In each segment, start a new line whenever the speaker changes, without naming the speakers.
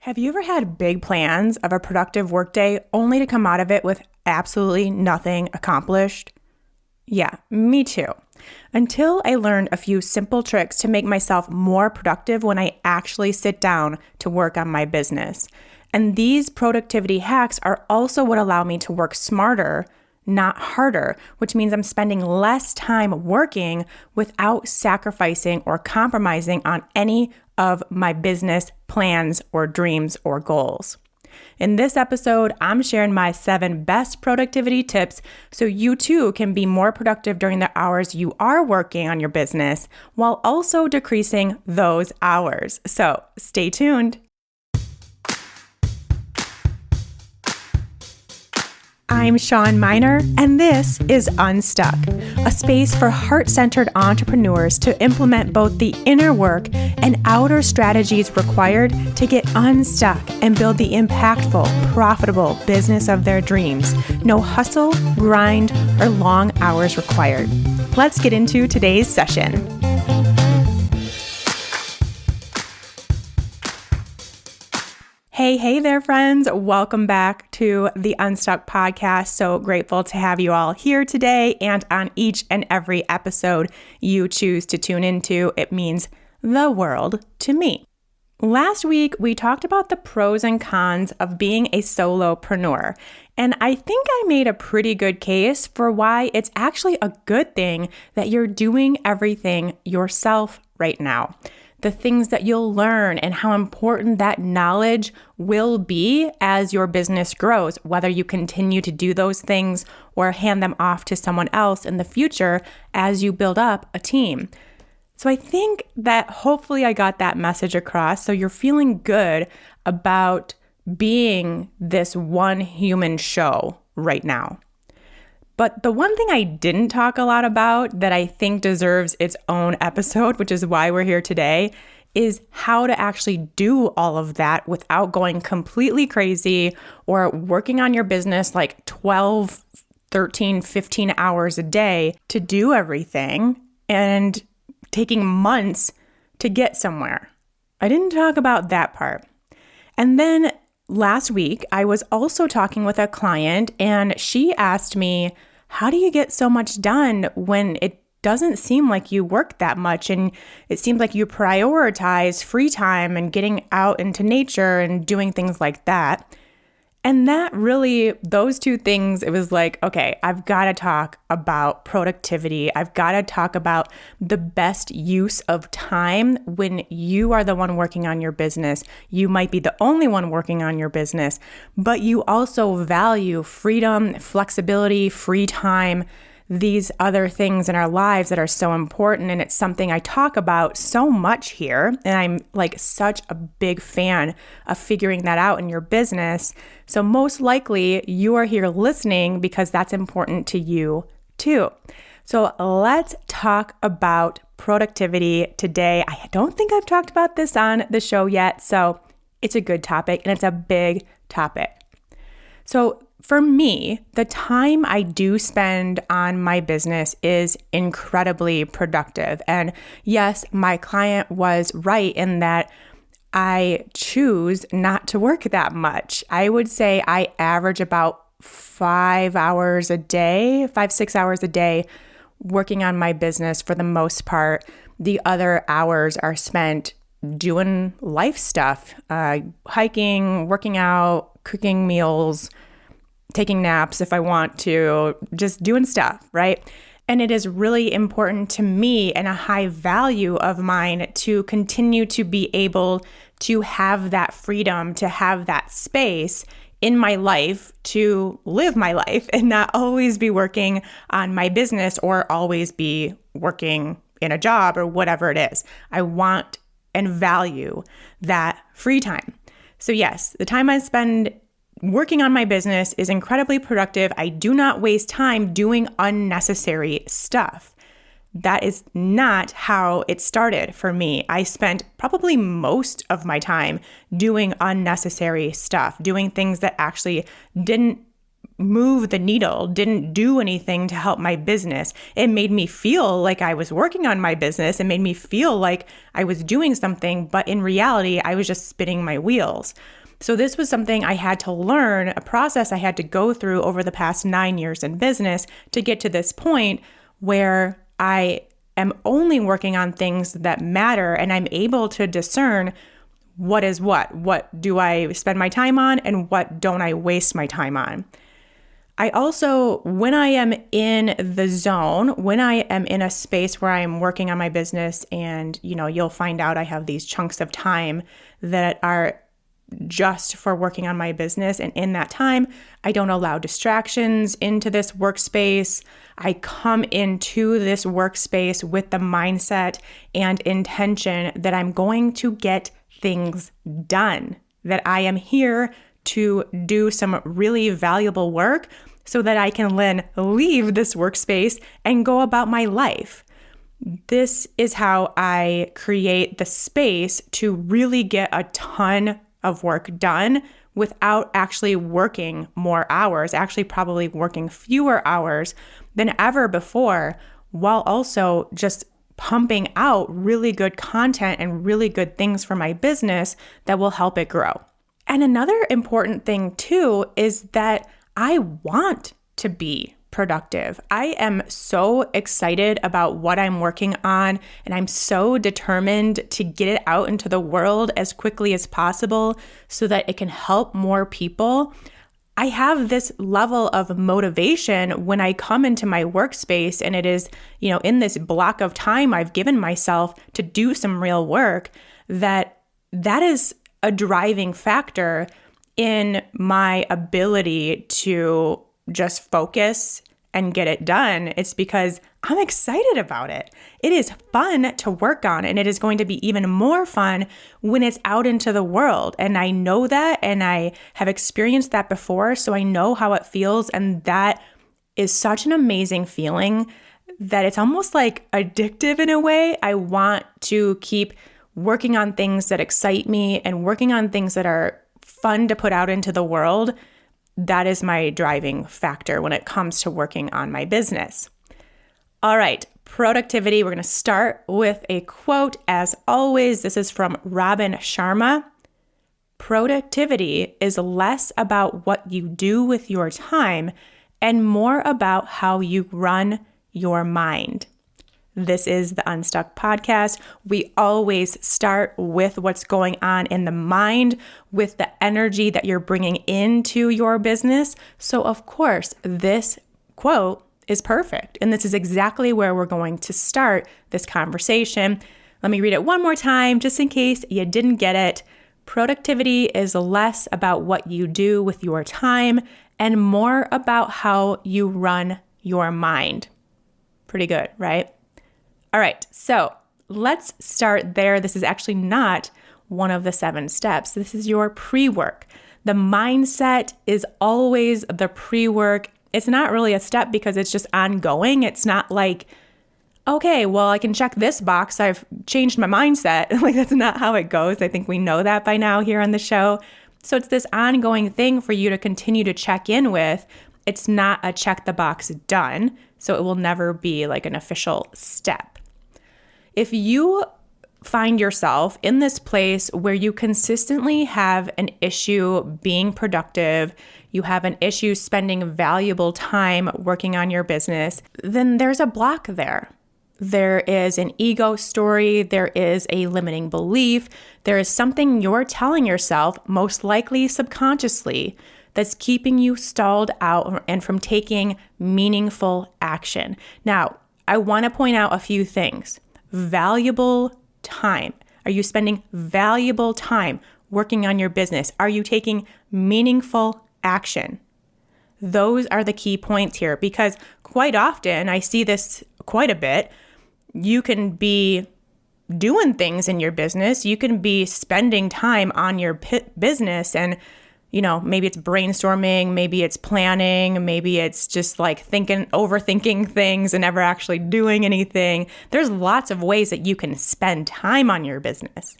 Have you ever had big plans of a productive workday only to come out of it with absolutely nothing accomplished? Yeah, me too. Until I learned a few simple tricks to make myself more productive when I actually sit down to work on my business. And these productivity hacks are also what allow me to work smarter, not harder, which means I'm spending less time working without sacrificing or compromising on any of my business plans or dreams or goals. In this episode, I'm sharing my 7 best productivity tips so you too can be more productive during the hours you are working on your business while also decreasing those hours. So stay tuned. I'm Shawn Mynar, and this is Unstuck, a space for heart-centered entrepreneurs to implement both the inner work and outer strategies required to get unstuck and build the impactful, profitable business of their dreams. No hustle, grind, or long hours required. Let's get into today's session. Hey there, friends. Welcome back to the Unstuck podcast. So grateful to have you all here today and on each and every episode you choose to tune into. It means the world to me. Last week, we talked about the pros and cons of being a solopreneur. And I think I made a pretty good case for why it's actually a good thing that you're doing everything yourself right now. The things that you'll learn and how important that knowledge will be as your business grows, whether you continue to do those things or hand them off to someone else in the future as you build up a team. So I think that hopefully I got that message across. So you're feeling good about being this one human show right now. But the one thing I didn't talk a lot about that I think deserves its own episode, which is why we're here today, is how to actually do all of that without going completely crazy or working on your business like 12, 13, 15 hours a day to do everything and taking months to get somewhere. I didn't talk about that part. And then last week, I was also talking with a client and she asked me, how do you get so much done when it doesn't seem like you work that much and it seems like you prioritize free time and getting out into nature and doing things like that? And that really, those two things, it was like, okay, I've got to talk about productivity. I've got to talk about the best use of time when you are the one working on your business. You might be the only one working on your business, but you also value freedom, flexibility, free time, these other things in our lives that are so important. And it's something I talk about so much here. And I'm like such a big fan of figuring that out in your business. So most likely you are here listening because that's important to you too. So let's talk about productivity today. I don't think I've talked about this on the show yet. So it's a good topic and it's a big topic. So for me, the time I do spend on my business is incredibly productive. And yes, my client was right in that I choose not to work that much. I would say I average about 5 hours a day, 6 hours a day working on my business for the most part. The other hours are spent doing life stuff, hiking, working out, cooking meals, taking naps if I want to, just doing stuff, right? And it is really important to me and a high value of mine to continue to be able to have that freedom, to have that space in my life to live my life and not always be working on my business or always be working in a job or whatever it is. I want and value that free time. So yes, the time I spend working on my business is incredibly productive. I do not waste time doing unnecessary stuff. That is not how it started for me. I spent probably most of my time doing unnecessary stuff, doing things that actually didn't move the needle, didn't do anything to help my business. It made me feel like I was working on my business. It made me feel like I was doing something, but in reality, I was just spinning my wheels. So this was something I had to learn, a process I had to go through over the past 9 years in business to get to this point where I am only working on things that matter, and I'm able to discern what is what do I spend my time on, and what don't I waste my time on. I also, when I am in the zone, when I am in a space where I am working on my business, and you'll find out I have these chunks of time that are just for working on my business. And in that time, I don't allow distractions into this workspace. I come into this workspace with the mindset and intention that I'm going to get things done, that I am here to do some really valuable work so that I can then leave this workspace and go about my life. This is how I create the space to really get a ton of work done without actually working more hours, actually probably working fewer hours than ever before, while also just pumping out really good content and really good things for my business that will help it grow. And another important thing too is that I want to be productive. I am so excited about what I'm working on, and I'm so determined to get it out into the world as quickly as possible so that it can help more people. I have this level of motivation when I come into my workspace, and it is, in this block of time I've given myself to do some real work, that is a driving factor in my ability to just focus and get it done. It's because I'm excited about it. It is fun to work on, and it is going to be even more fun when it's out into the world. And I know that, and I have experienced that before, so I know how it feels. And that is such an amazing feeling that it's almost like addictive in a way. I want to keep working on things that excite me and working on things that are fun to put out into the world. That is my driving factor when it comes to working on my business. All right, productivity. We're going to start with a quote. As always, this is from Robin Sharma. Productivity is less about what you do with your time and more about how you run your mind. This is the Unstuck podcast. We always start with what's going on in the mind, with the energy that you're bringing into your business. So of course, this quote is perfect. And this is exactly where we're going to start this conversation. Let me read it one more time, just in case you didn't get it. Productivity is less about what you do with your time and more about how you run your mind. Pretty good, right? All right, so let's start there. This is actually not one of the 7 steps. This is your pre-work. The mindset is always the pre-work. It's not really a step because it's just ongoing. It's not like, okay, well, I can check this box. I've changed my mindset. Like, that's not how it goes. I think we know that by now here on the show. So it's this ongoing thing for you to continue to check in with. It's not a check the box done. So it will never be like an official step. If you find yourself in this place where you consistently have an issue being productive, you have an issue spending valuable time working on your business, then there's a block there. There is an ego story. There is a limiting belief. There is something you're telling yourself, most likely subconsciously, that's keeping you stalled out and from taking meaningful action. Now, I want to point out a few things. Valuable time. Are you spending valuable time working on your business? Are you taking meaningful action? Those are the key points here, because quite often, I see this quite a bit, you can be doing things in your business. You can be spending time on your business, and maybe it's brainstorming, maybe it's planning, maybe it's just like overthinking things and never actually doing anything. There's lots of ways that you can spend time on your business.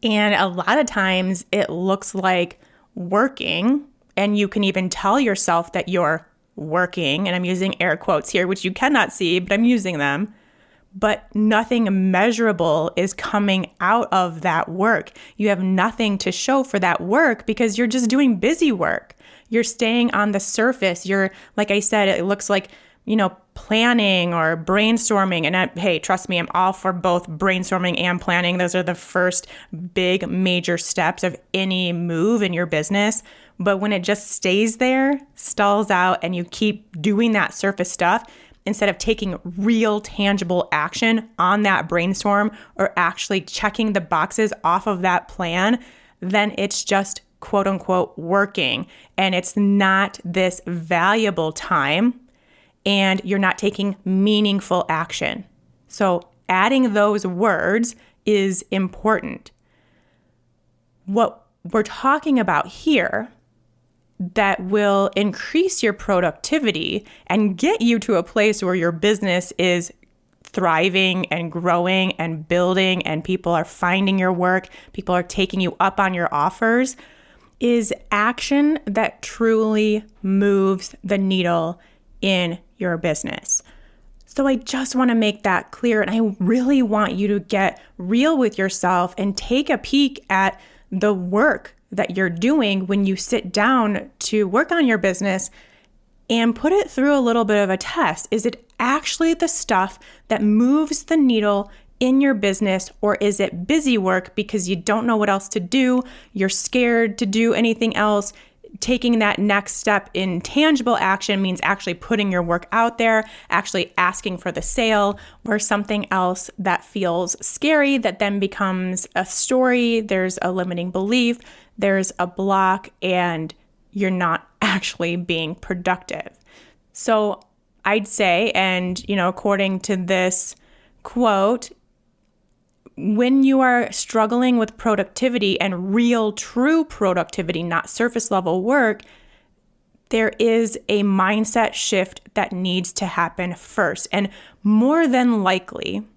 And a lot of times it looks like working and you can even tell yourself that you're working, and I'm using air quotes here, which you cannot see, but I'm using them, but nothing measurable is coming out of that work. You have nothing to show for that work because you're just doing busy work. You're staying on the surface. You're, like I said, it looks like, planning or brainstorming. And hey, trust me, I'm all for both brainstorming and planning. Those are the first big major steps of any move in your business. But when it just stays there, stalls out, and you keep doing that surface stuff, instead of taking real tangible action on that brainstorm or actually checking the boxes off of that plan, then it's just quote unquote working. And it's not this valuable time, and you're not taking meaningful action. So adding those words is important. What we're talking about here that will increase your productivity and get you to a place where your business is thriving and growing and building and people are finding your work, people are taking you up on your offers, is action that truly moves the needle in your business. So I just want to make that clear, and I really want you to get real with yourself and take a peek at the work that you're doing when you sit down to work on your business and put it through a little bit of a test. Is it actually the stuff that moves the needle in your business, or is it busy work because you don't know what else to do? You're scared to do anything else. Taking that next step in tangible action means actually putting your work out there, actually asking for the sale, or something else that feels scary that then becomes a story. There's a limiting belief, there's a block, and you're not actually being productive. So I'd say, and according to this quote, when you are struggling with productivity and real, true productivity, not surface level work, there is a mindset shift that needs to happen first. And more than likely,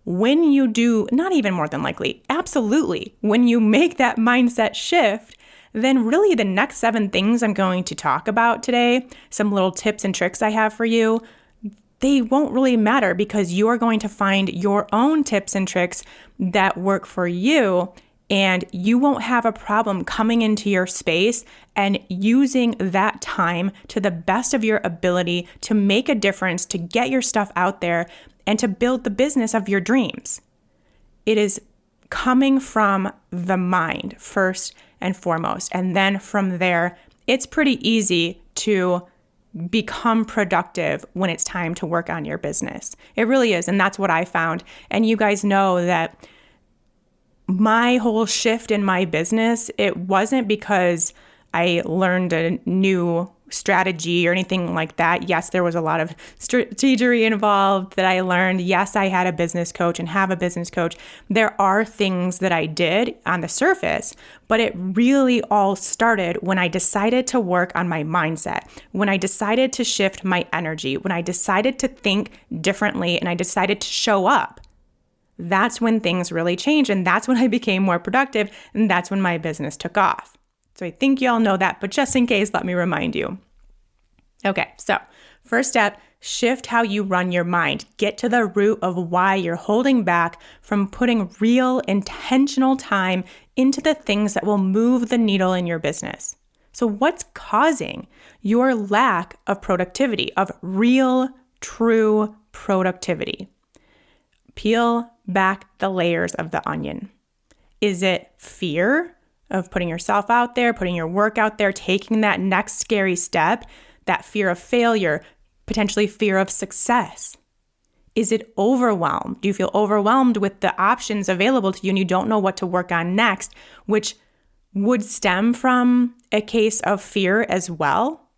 when you do, not even more than likely, absolutely, when you make that mindset shift, then really the next 7 things I'm going to talk about today, some little tips and tricks I have for you, they won't really matter because you are going to find your own tips and tricks that work for you, and you won't have a problem coming into your space and using that time to the best of your ability to make a difference, to get your stuff out there, and to build the business of your dreams. It is coming from the mind first and foremost, and then from there, it's pretty easy to become productive when it's time to work on your business. It really is. And that's what I found. And you guys know that my whole shift in my business, it wasn't because I learned a new strategy or anything like that. Yes, there was a lot of strategy involved that I learned. Yes, I had a business coach and have a business coach. There are things that I did on the surface, but it really all started when I decided to work on my mindset, when I decided to shift my energy, when I decided to think differently, and I decided to show up. That's when things really changed, and that's when I became more productive, and that's when my business took off. So I think you all know that, but just in case, let me remind you. Okay, so first step, shift how you run your mind. Get to the root of why you're holding back from putting real, intentional time into the things that will move the needle in your business. So what's causing your lack of productivity, of real, true productivity? Peel back the layers of the onion. Is it fear of putting yourself out there, putting your work out there, taking that next scary step, that fear of failure, potentially fear of success? Is it overwhelm? Do you feel overwhelmed with the options available to you and you don't know what to work on next, which would stem from a case of fear as well?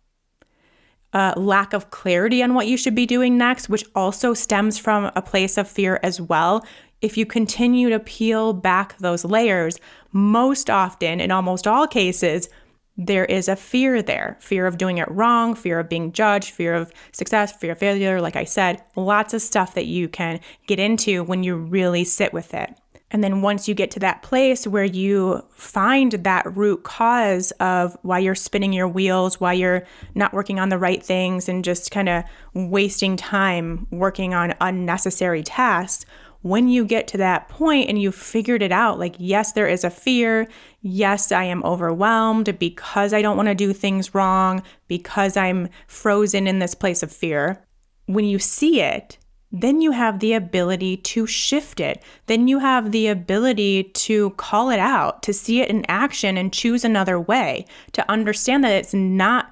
Lack of clarity on what you should be doing next, which also stems from a place of fear as well. If you continue to peel back those layers, most often, in almost all cases, there is a fear there. Fear of doing it wrong, fear of being judged, fear of success, fear of failure. Like I said, lots of stuff that you can get into when you really sit with it. And then once you get to that place where you find that root cause of why you're spinning your wheels, why you're not working on the right things and just kind of wasting time working on unnecessary tasks, when you get to that point and you've figured it out, like, yes, there is a fear. Yes, I am overwhelmed because I don't want to do things wrong, because I'm frozen in this place of fear. When you see it, then you have the ability to shift it. Then you have the ability to call it out, to see it in action and choose another way, to understand that it's not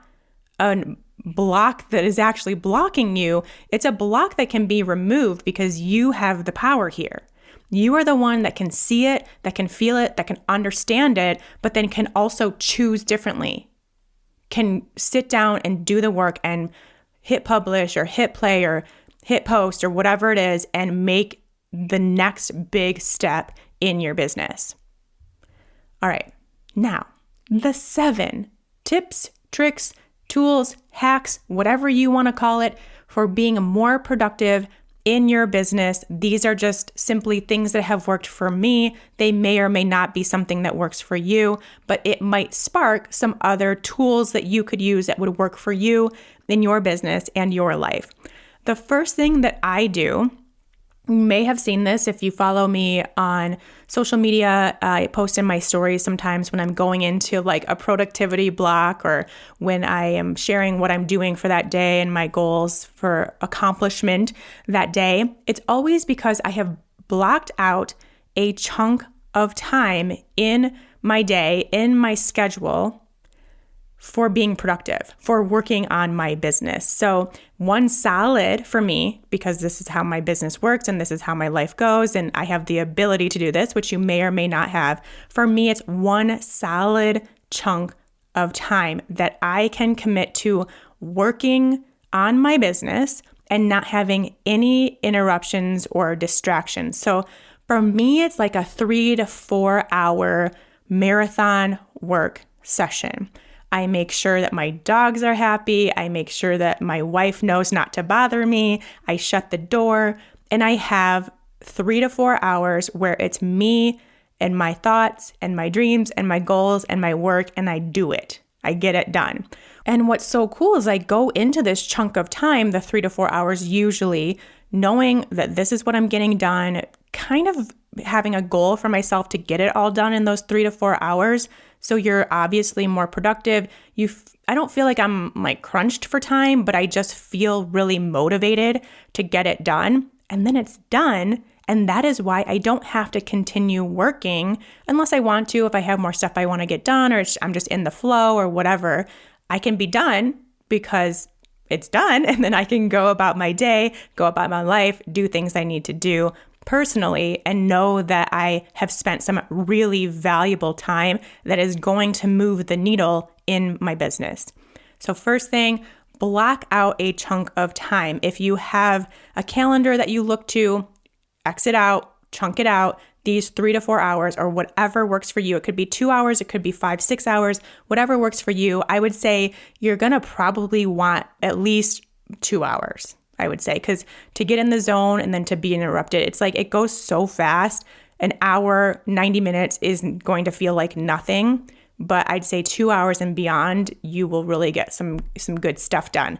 a block that is actually blocking you. It's a block that can be removed because you have the power here. You are the one that can see it, that can feel it, that can understand it, but then can also choose differently, can sit down and do the work and hit publish or hit play or hit post or whatever it is and make the next big step in your business. All right, now the 7 tips, tricks, tools, hacks, whatever you want to call it, for being more productive in your business. These are just simply things that have worked for me. They may or may not be something that works for you, but it might spark some other tools that you could use that would work for you in your business and your life. The first thing that I do, you may have seen this if you follow me on social media. I post in my stories sometimes when I'm going into like a productivity block or when I am sharing what I'm doing for that day and my goals for accomplishment that day. It's always because I have blocked out a chunk of time in my day, in my schedule, for being productive, for working on my business. So one solid for me, because this is how my business works and this is how my life goes, and I have the ability to do this, which you may or may not have. For me, it's one solid chunk of time that I can commit to working on my business and not having any interruptions or distractions. So for me, it's like a 3 to 4 hour marathon work session. I make sure that my dogs are happy. I make sure that my wife knows not to bother me. I shut the door, and I have 3 to 4 hours where it's me and my thoughts and my dreams and my goals and my work, and I do it. I get it done. And what's so cool is I go into this chunk of time, the 3 to 4 hours usually, knowing that this is what I'm getting done, kind of having a goal for myself to get it all done in those 3 to 4 hours. So you're obviously more productive. I don't feel like I'm like crunched for time, but I just feel really motivated to get it done. And then it's done. And that is why I don't have to continue working unless I want to. If I have more stuff I want to get done, or I'm just in the flow or whatever, I can be done because it's done. And then I can go about my day, go about my life, do things I need to do personally, and know that I have spent some really valuable time that is going to move the needle in my business. So first thing, block out a chunk of time. If you have a calendar that you look to, X it out, chunk it out, these 3 to 4 hours or whatever works for you. It could be 2 hours, it could be 5, 6 hours, whatever works for you. I would say you're going to probably want at least 2 hours. I would say, because to get in the zone and then to be interrupted, it's like it goes so fast. An hour, 90 minutes is going to feel like nothing, but I'd say 2 hours and beyond, you will really get some good stuff done.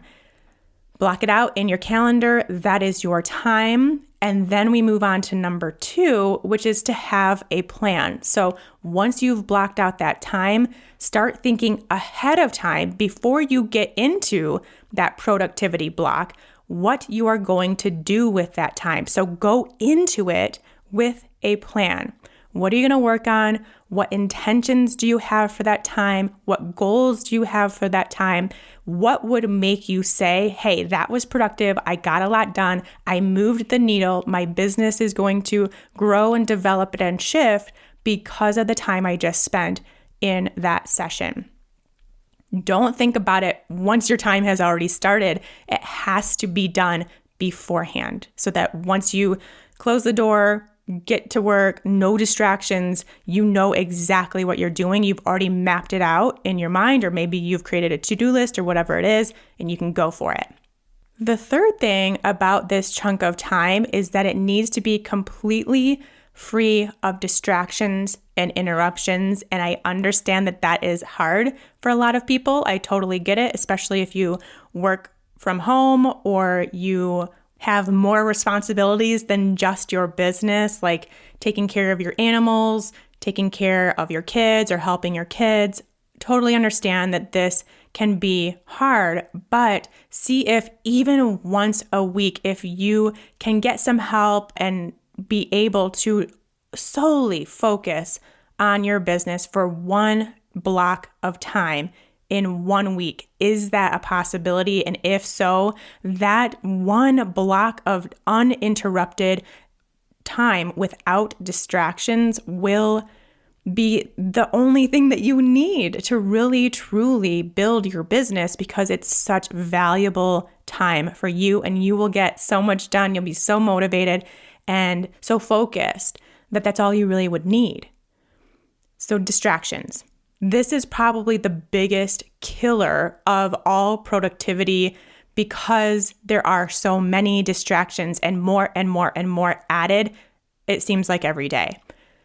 Block it out in your calendar. That is your time. And then we move on to number 2, which is to have a plan. So once you've blocked out that time, start thinking ahead of time before you get into that productivity block, what you are going to do with that time. So go into it with a plan. What are you going to work on? What intentions do you have for that time? What goals do you have for that time? What would make you say, hey, that was productive. I got a lot done. I moved the needle. My business is going to grow and develop and shift because of the time I just spent in that session. Don't think about it once your time has already started. It has to be done beforehand so that once you close the door, get to work, no distractions, you know exactly what you're doing. You've already mapped it out in your mind, or maybe you've created a to-do list or whatever it is, and you can go for it. The third thing about this chunk of time is that it needs to be completely free of distractions and interruptions. And I understand that that is hard for a lot of people. I totally get it, especially if you work from home or you have more responsibilities than just your business, like taking care of your animals, taking care of your kids, or helping your kids. Totally understand that this can be hard, but see if even once a week, if you can get some help and be able to solely focus on your business for one block of time in 1 week. Is that a possibility? And if so, that one block of uninterrupted time without distractions will be the only thing that you need to really, truly build your business, because it's such valuable time for you and you will get so much done. You'll be so motivated and so focused that that's all you really would need. So distractions. This is probably the biggest killer of all productivity, because there are so many distractions and more and more and more added, it seems like every day.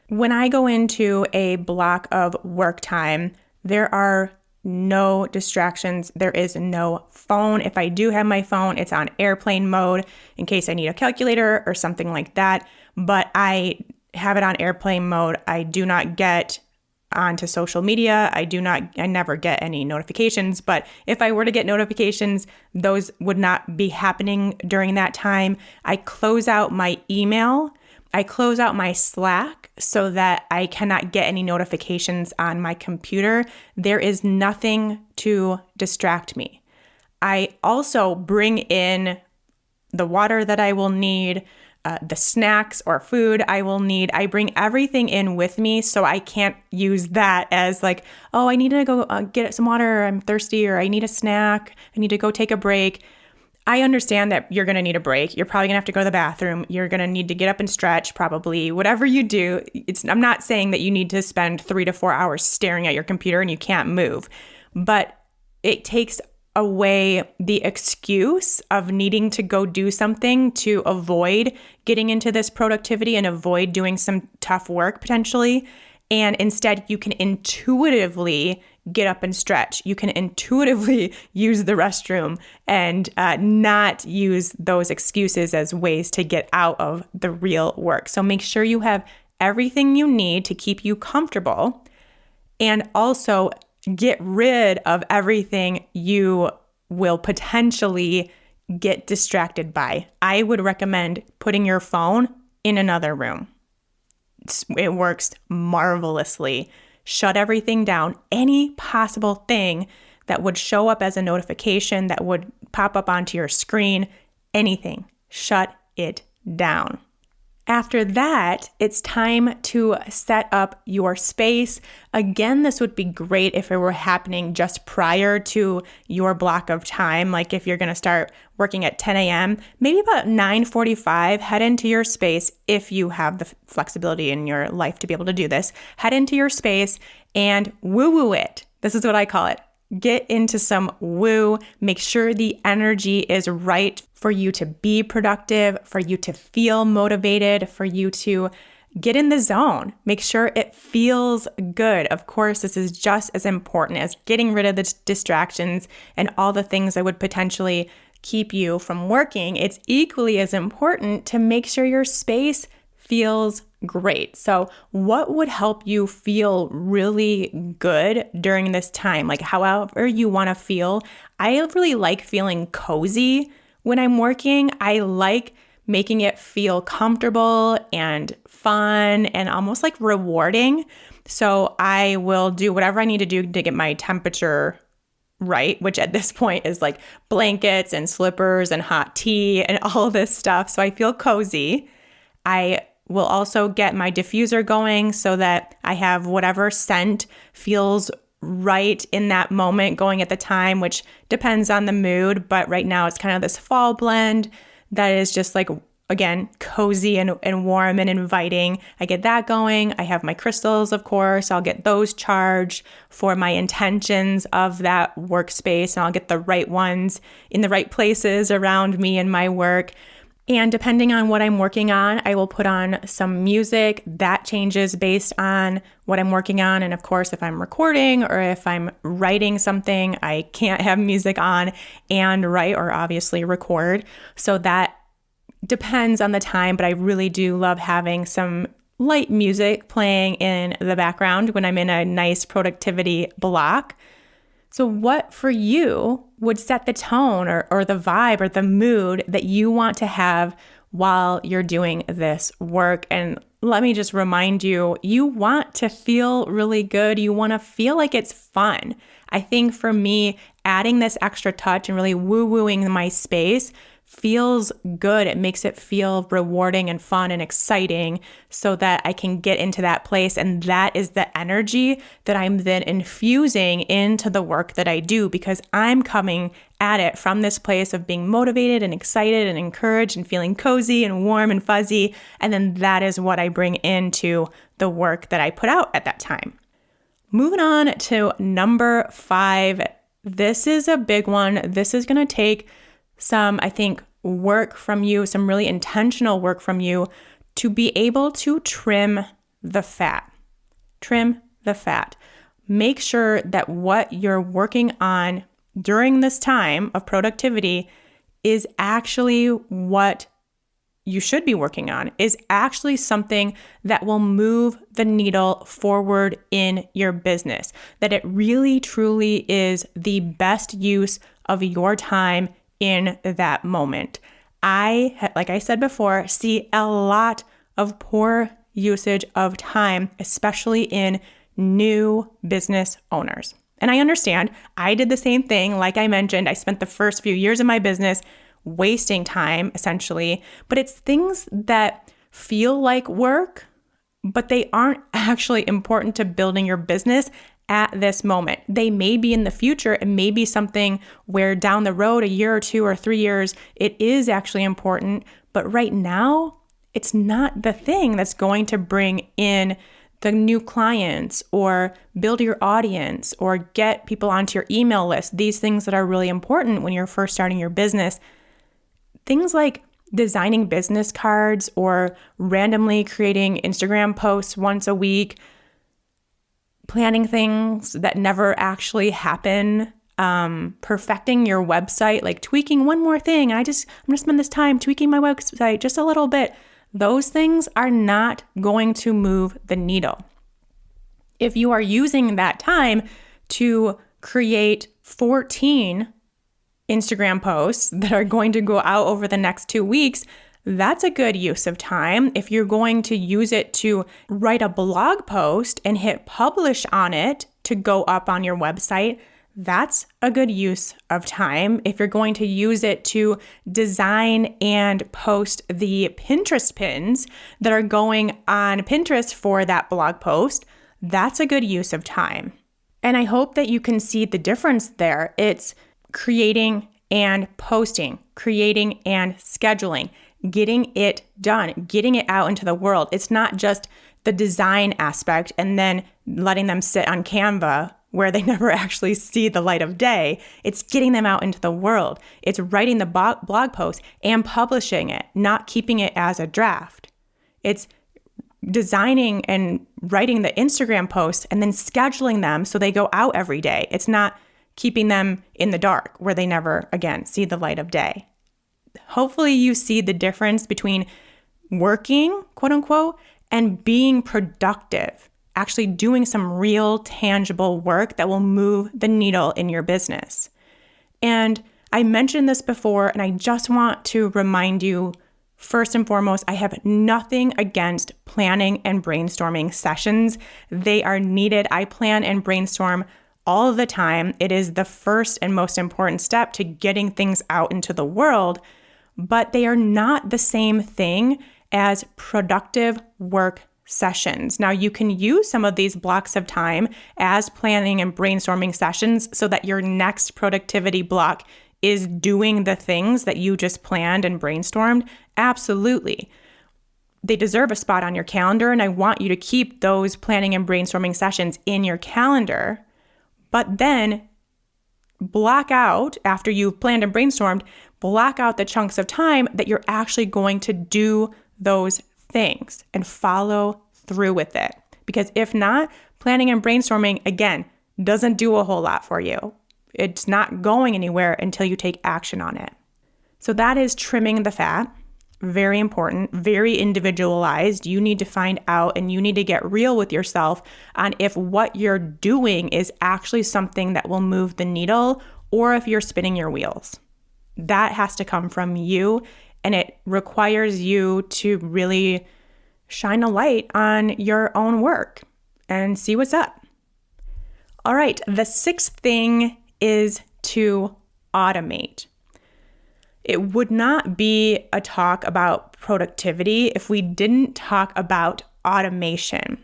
When I go into a block of work time, there are no distractions. There is no phone. If I do have my phone, it's on airplane mode in case I need a calculator or something like that. But I have it on airplane mode. I do not get onto social media. I never get any notifications. But if I were to get notifications, those would not be happening during that time. I close out my email. I close out my Slack so that I cannot get any notifications on my computer. There is nothing to distract me. I also bring in the water that I will need, the snacks or food I will need. I bring everything in with me, so I can't use that as like, oh, I need to go get some water, I'm thirsty, or I need a snack, I need to go take a break. I understand that you're going to need a break. You're probably going to have to go to the bathroom. You're going to need to get up and stretch, probably. Whatever you do, I'm not saying that you need to spend 3 to 4 hours staring at your computer and you can't move, but it takes away the excuse of needing to go do something to avoid getting into this productivity and avoid doing some tough work potentially. And instead, you can intuitively get up and stretch. You can intuitively use the restroom and not use those excuses as ways to get out of the real work. So make sure you have everything you need to keep you comfortable, and also get rid of everything you will potentially get distracted by. I would recommend putting your phone in another room. It works marvelously. Shut everything down. Any possible thing that would show up as a notification, that would pop up onto your screen, anything, shut it down. After that, it's time to set up your space. Again, this would be great if it were happening just prior to your block of time. Like if you're going to start working at 10 a.m., maybe about 9:45, head into your space if you have the flexibility in your life to be able to do this. Head into your space and woo-woo it. This is what I call it. Get into some woo. Make sure the energy is right for you to be productive, for you to feel motivated, for you to get in the zone. Make sure it feels good. Of course, this is just as important as getting rid of the distractions and all the things that would potentially keep you from working. It's equally as important to make sure your space feels great. So what would help you feel really good during this time? Like however you want to feel. I really like feeling cozy when I'm working. I like making it feel comfortable and fun and almost like rewarding. So I will do whatever I need to do to get my temperature right, which at this point is like blankets and slippers and hot tea and all this stuff. So I feel cozy. I will also get my diffuser going so that I have whatever scent feels right in that moment going at the time, which depends on the mood. But right now it's kind of this fall blend that is just like, again, cozy and warm and inviting. I get that going. I have my crystals, of course. I'll get those charged for my intentions of that workspace, and I'll get the right ones in the right places around me and my work. And depending on what I'm working on, I will put on some music that changes based on what I'm working on. And of course, if I'm recording or if I'm writing something, I can't have music on and write or obviously record. So that depends on the time, but I really do love having some light music playing in the background when I'm in a nice productivity block. So what for you would set the tone or the vibe or the mood that you want to have while you're doing this work? And let me just remind you, you want to feel really good. You want to feel like it's fun. I think for me, adding this extra touch and really woo-wooing my space feels good. It makes it feel rewarding and fun and exciting so that I can get into that place. And that is the energy that I'm then infusing into the work that I do, because I'm coming at it from this place of being motivated and excited and encouraged and feeling cozy and warm and fuzzy. And then that is what I bring into the work that I put out at that time. Moving on to number 5. This is a big one. This is going to take some, I think, work from you, some really intentional work from you to be able to trim the fat. Trim the fat. Make sure that what you're working on during this time of productivity is actually what you should be working on, is actually something that will move the needle forward in your business, that it really truly is the best use of your time in that moment. Like I said before, see a lot of poor usage of time, especially in new business owners. And I understand, I did the same thing. Like I mentioned, I spent the first few years of my business wasting time, essentially, but it's things that feel like work, but they aren't actually important to building your business at this moment. They may be in the future. It may be something where down the road, a year or 2 or 3 years, it is actually important. But right now, it's not the thing that's going to bring in the new clients or build your audience or get people onto your email list. These things that are really important when you're first starting your business. Things like designing business cards or randomly creating Instagram posts once a week, planning things that never actually happen, perfecting your website, like tweaking one more thing. I'm going to spend this time tweaking my website just a little bit. Those things are not going to move the needle. If you are using that time to create 14 Instagram posts that are going to go out over the next 2 weeks, that's a good use of time. If you're going to use it to write a blog post and hit publish on it to go up on your website, that's a good use of time. If you're going to use it to design and post the Pinterest pins that are going on Pinterest for that blog post, that's a good use of time. And I hope that you can see the difference there. It's creating and posting, creating and scheduling, getting it done, getting it out into the world. It's not just the design aspect and then letting them sit on Canva where they never actually see the light of day. It's getting them out into the world. It's writing the blog post and publishing it, not keeping it as a draft. It's designing and writing the Instagram posts and then scheduling them so they go out every day. It's not keeping them in the dark where they never, again, see the light of day. Hopefully you see the difference between working, quote unquote, and being productive, actually doing some real tangible work that will move the needle in your business. And I mentioned this before, and I just want to remind you, first and foremost, I have nothing against planning and brainstorming sessions. They are needed. I plan and brainstorm all the time. It is the first and most important step to getting things out into the world, but they are not the same thing as productive work sessions. Now, you can use some of these blocks of time as planning and brainstorming sessions so that your next productivity block is doing the things that you just planned and brainstormed. Absolutely. They deserve a spot on your calendar, and I want you to keep those planning and brainstorming sessions in your calendar. But then block out, after you've planned and brainstormed, block out the chunks of time that you're actually going to do those things and follow through with it. Because if not, planning and brainstorming, again, doesn't do a whole lot for you. It's not going anywhere until you take action on it. So that is trimming the fat. Very important, very individualized. You need to find out and you need to get real with yourself on if what you're doing is actually something that will move the needle or if you're spinning your wheels. That has to come from you, and it requires you to really shine a light on your own work and see what's up. All right, the sixth thing is to automate. It would not be a talk about productivity if we didn't talk about automation.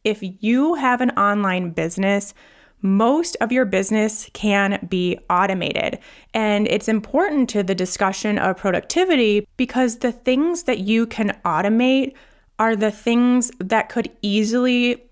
If you have an online business, most of your business can be automated. And it's important to the discussion of productivity because the things that you can automate are the things that could easily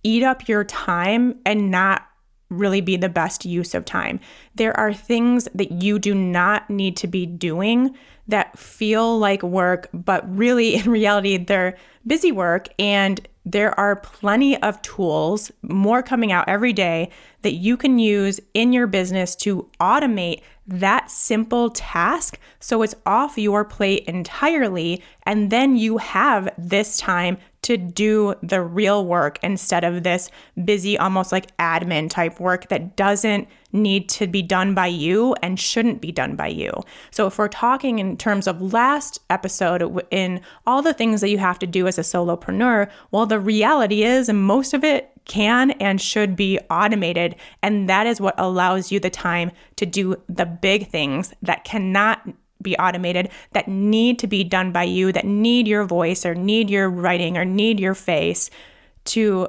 eat up your time and not really be the best use of time. There are things that you do not need to be doing that feel like work, but really in reality, they're busy work. And there are plenty of tools, more coming out every day, that you can use in your business to automate that simple task so it's off your plate entirely. And then you have this time to do the real work instead of this busy, almost like admin type work that doesn't need to be done by you and shouldn't be done by you. So if we're talking in terms of last episode in all the things that you have to do as a solopreneur, well, the reality is most of it can and should be automated. And that is what allows you the time to do the big things that cannot be automated, that need to be done by you, that need your voice or need your writing or need your face to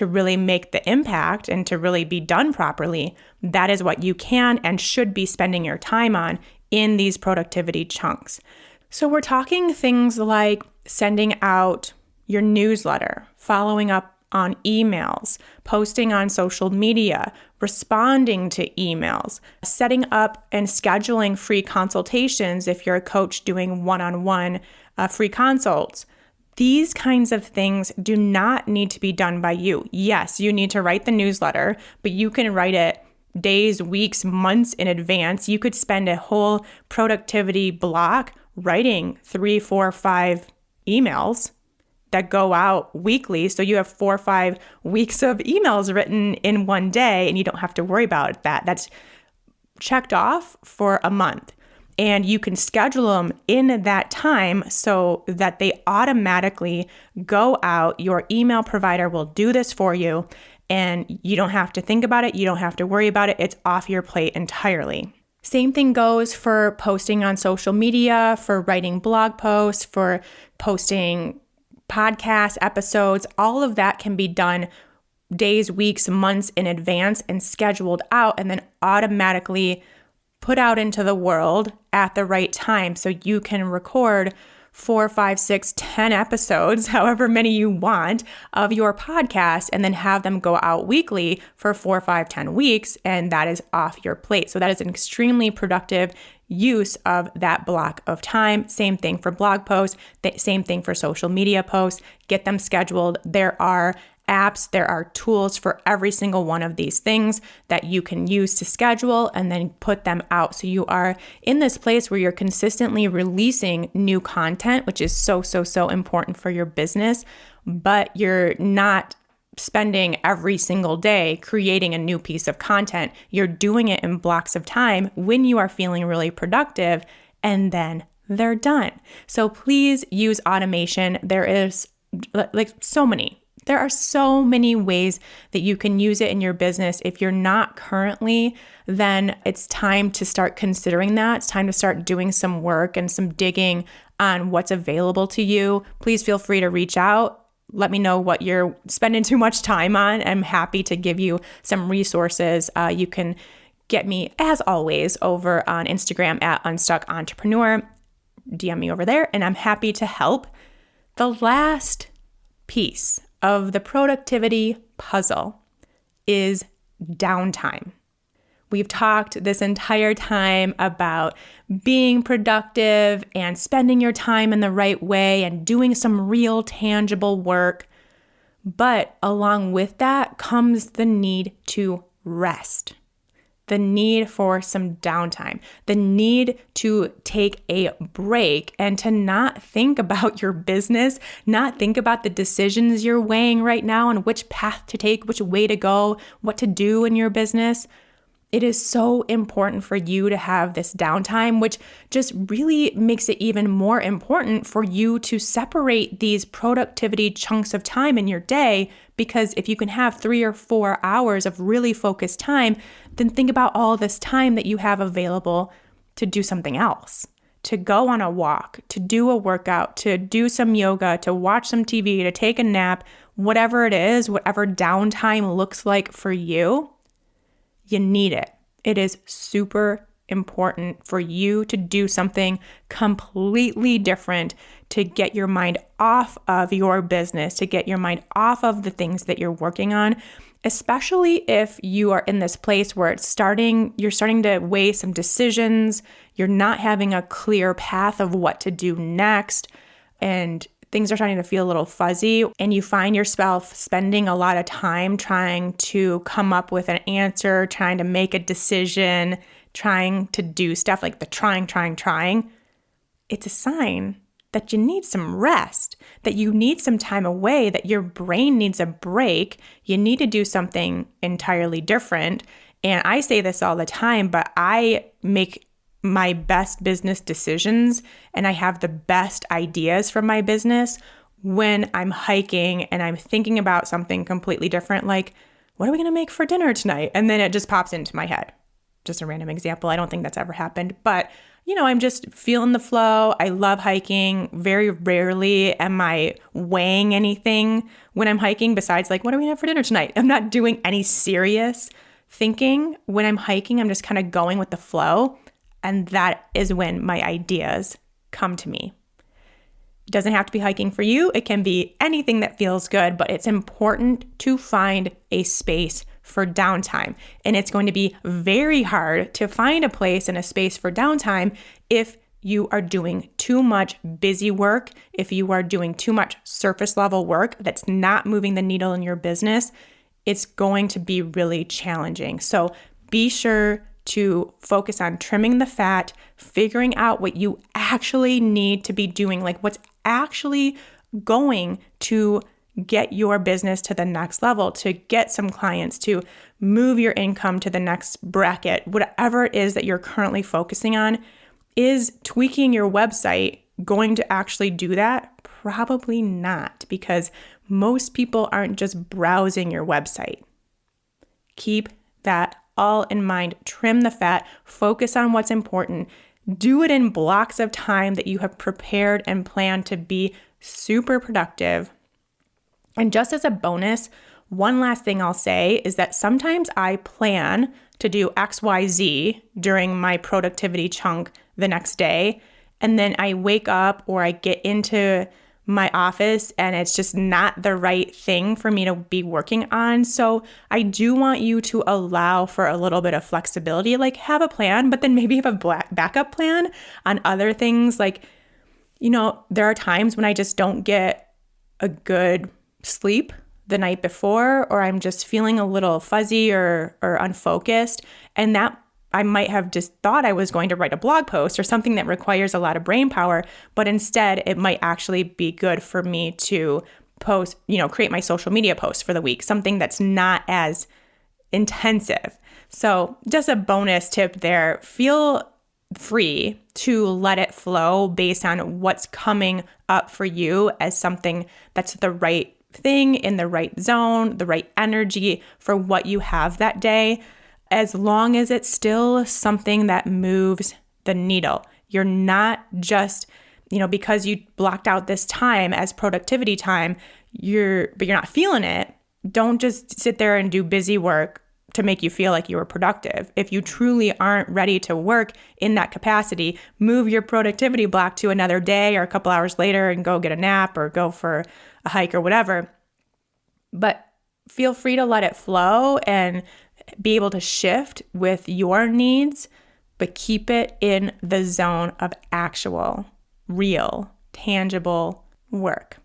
really make the impact and to really be done properly. That is what you can and should be spending your time on in these productivity chunks. So we're talking things like sending out your newsletter, following up on emails, posting on social media, responding to emails, setting up and scheduling free consultations if you're a coach doing one-on-one free consults. These kinds of things do not need to be done by you. Yes, you need to write the newsletter, but you can write it days, weeks, months in advance. You could spend a whole productivity block writing 3, 4, 5 emails that go out weekly. So you have 4 or 5 weeks of emails written in one day and you don't have to worry about that. That's checked off for a month. And you can schedule them in that time so that they automatically go out. Your email provider will do this for you and you don't have to think about it. You don't have to worry about it. It's off your plate entirely. Same thing goes for posting on social media, for writing blog posts, for posting podcast episodes. All of that can be done days, weeks, months in advance and scheduled out and then automatically put out into the world at the right time. So you can record 4, 5, 6, 10 episodes, however many you want, of your podcast and then have them go out weekly for 4, 5, 10 weeks. And that is off your plate. So that is an extremely productive use of that block of time. Same thing for blog posts, same thing for social media posts. Get them scheduled. There are apps, there are tools for every single one of these things that you can use to schedule and then put them out. So you are in this place where you're consistently releasing new content, which is so important for your business, but you're not spending every single day creating a new piece of content. You're doing it in blocks of time when you are feeling really productive, and then they're done. So please use automation. There are so many ways that you can use it in your business. If you're not currently, then it's time to start considering that. It's time to start doing some work and some digging on what's available to you. Please feel free to reach out. Let me know what you're spending too much time on. I'm happy to give you some resources. You can get me, as always, over on Instagram at UnstuckEntrepreneur. DM me over there, and I'm happy to help. The last piece of the productivity puzzle is downtime. We've talked this entire time about being productive and spending your time in the right way and doing some real tangible work. But along with that comes the need to rest, the need for some downtime, the need to take a break and to not think about your business, not think about the decisions you're weighing right now and which path to take, which way to go, what to do in your business. It is so important for you to have this downtime, which just really makes it even more important for you to separate these productivity chunks of time in your day. Because if you can have 3 or 4 hours of really focused time, then think about all this time that you have available to do something else, to go on a walk, to do a workout, to do some yoga, to watch some TV, to take a nap, whatever it is, whatever downtime looks like for you. You need it. It is super important for you to do something completely different to get your mind off of your business, to get your mind off of the things that you're working on, especially if you are in this place where you're starting to weigh some decisions, you're not having a clear path of what to do next, and things are starting to feel a little fuzzy, and you find yourself spending a lot of time trying to come up with an answer, trying to make a decision, trying to do stuff like the trying. It's a sign that you need some rest, that you need some time away, that your brain needs a break. You need to do something entirely different. And I say this all the time, but I make my best business decisions and I have the best ideas for my business when I'm hiking and I'm thinking about something completely different, like, what are we going to make for dinner tonight? And then it just pops into my head. Just a random example. I don't think that's ever happened, but I'm just feeling the flow. I love hiking. Very rarely am I weighing anything when I'm hiking besides like, what are we going to have for dinner tonight? I'm not doing any serious thinking when I'm hiking. I'm just kind of going with the flow. And that is when my ideas come to me. It doesn't have to be hiking for you. It can be anything that feels good, but it's important to find a space for downtime. And it's going to be very hard to find a place and a space for downtime if you are doing too much busy work, if you are doing too much surface level work that's not moving the needle in your business. It's going to be really challenging. So be sure to focus on trimming the fat, figuring out what you actually need to be doing, like what's actually going to get your business to the next level, to get some clients, to move your income to the next bracket, whatever it is that you're currently focusing on. Is tweaking your website going to actually do that? Probably not, because most people aren't just browsing your website. Keep that all in mind. Trim the fat, focus on what's important. Do it in blocks of time that you have prepared and planned to be super productive. And just as a bonus, one last thing I'll say is that sometimes I plan to do XYZ during my productivity chunk the next day, and then I wake up or I get into my office and it's just not the right thing for me to be working on. So I do want you to allow for a little bit of flexibility, like have a plan, but then maybe have a backup plan on other things. Like, there are times when I just don't get a good sleep the night before, or I'm just feeling a little fuzzy or unfocused. And that I might have just thought I was going to write a blog post or something that requires a lot of brain power, but instead it might actually be good for me to post, create my social media post for the week, something that's not as intensive. So just a bonus tip there, feel free to let it flow based on what's coming up for you as something that's the right thing in the right zone, the right energy for what you have that day, as long as it's still something that moves the needle. You're not just, because you blocked out this time as productivity time, but you're not feeling it. Don't just sit there and do busy work to make you feel like you were productive. If you truly aren't ready to work in that capacity, move your productivity block to another day or a couple hours later and go get a nap or go for a hike or whatever. But feel free to let it flow and be able to shift with your needs, but keep it in the zone of actual, real, tangible work.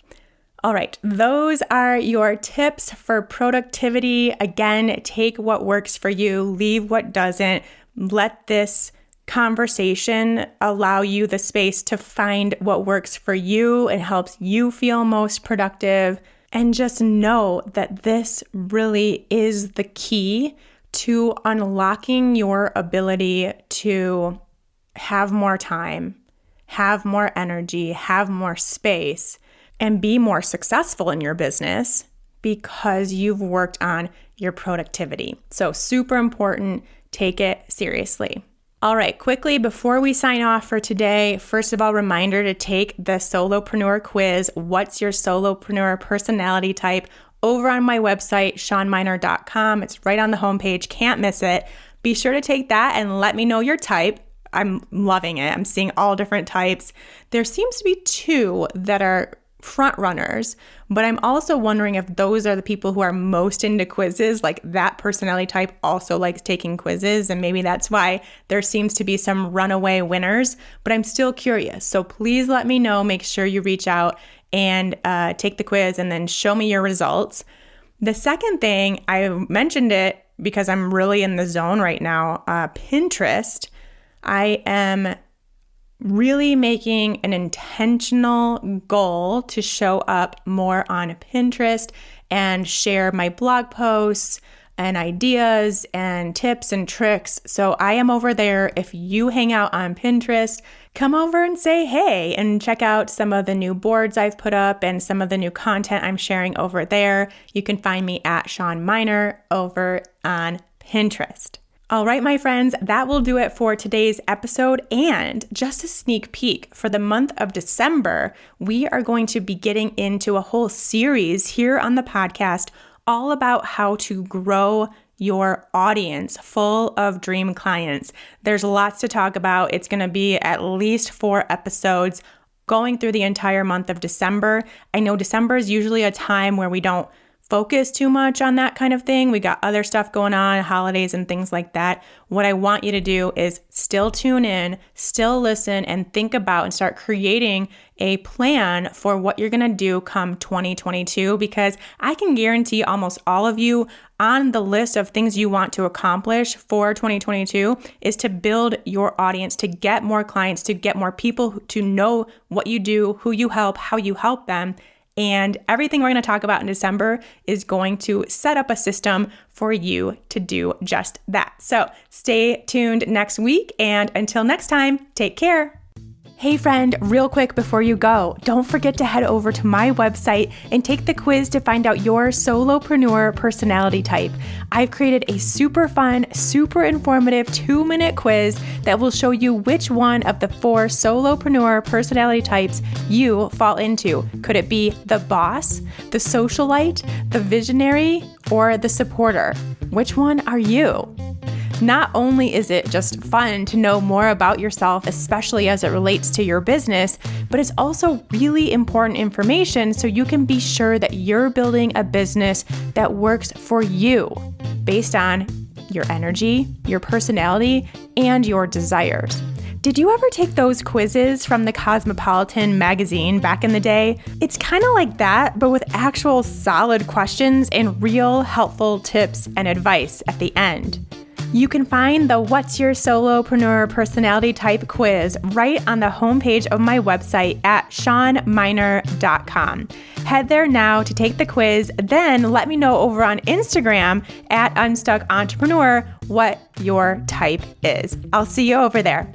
All right, those are your tips for productivity. Again, take what works for you, leave what doesn't. Let this conversation allow you the space to find what works for you and helps you feel most productive. And just know that this really is the key to unlocking your ability to have more time, have more energy, have more space, and be more successful in your business because you've worked on your productivity. So super important. Take it seriously. All right, quickly before we sign off for today, first of all, reminder to take the Solopreneur quiz. What's your Solopreneur personality type? Over on my website, ShawnMynar.com. It's right on the homepage. Can't miss it. Be sure to take that and let me know your type. I'm loving it. I'm seeing all different types. There seems to be 2 that are front runners, but I'm also wondering if those are the people who are most into quizzes. Like that personality type also likes taking quizzes, and maybe that's why there seems to be some runaway winners, but I'm still curious. So please let me know. Make sure you reach out and take the quiz and then show me your results. The second thing, I mentioned it because I'm really in the zone right now, Pinterest. I am really making an intentional goal to show up more on Pinterest and share my blog posts and ideas and tips and tricks. So I am over there. If you hang out on Pinterest, come over and say hey and check out some of the new boards I've put up and some of the new content I'm sharing over there. You can find me at Shawn Mynar over on Pinterest. All right, my friends, that will do it for today's episode. And just a sneak peek, for the month of December, we are going to be getting into a whole series here on the podcast all about how to grow your audience full of dream clients. There's lots to talk about. It's going to be at least 4 episodes going through the entire month of December. I know December is usually a time where we don't focus too much on that kind of thing. We got other stuff going on, holidays and things like that. What I want you to do is still tune in, still listen, and think about and start creating a plan for what you're going to do come 2022, because I can guarantee almost all of you on the list of things you want to accomplish for 2022 is to build your audience, to get more clients, to get more people to know what you do, who you help, how you help them. And everything we're going to talk about in December is going to set up a system for you to do just that. So stay tuned next week. And until next time, take care. Hey friend, real quick before you go, don't forget to head over to my website and take the quiz to find out your solopreneur personality type. I've created a super fun, super informative 2-minute quiz that will show you which one of the 4 solopreneur personality types you fall into. Could it be the boss, the socialite, the visionary, or the supporter? Which one are you? Not only is it just fun to know more about yourself, especially as it relates to your business, but it's also really important information so you can be sure that you're building a business that works for you based on your energy, your personality, and your desires. Did you ever take those quizzes from the Cosmopolitan magazine back in the day? It's kind of like that, but with actual solid questions and real helpful tips and advice at the end. You can find the What's Your Solopreneur Personality Type quiz right on the homepage of my website at ShawnMynar.com. Head there now to take the quiz, then let me know over on Instagram at UnstuckEntrepreneur what your type is. I'll see you over there.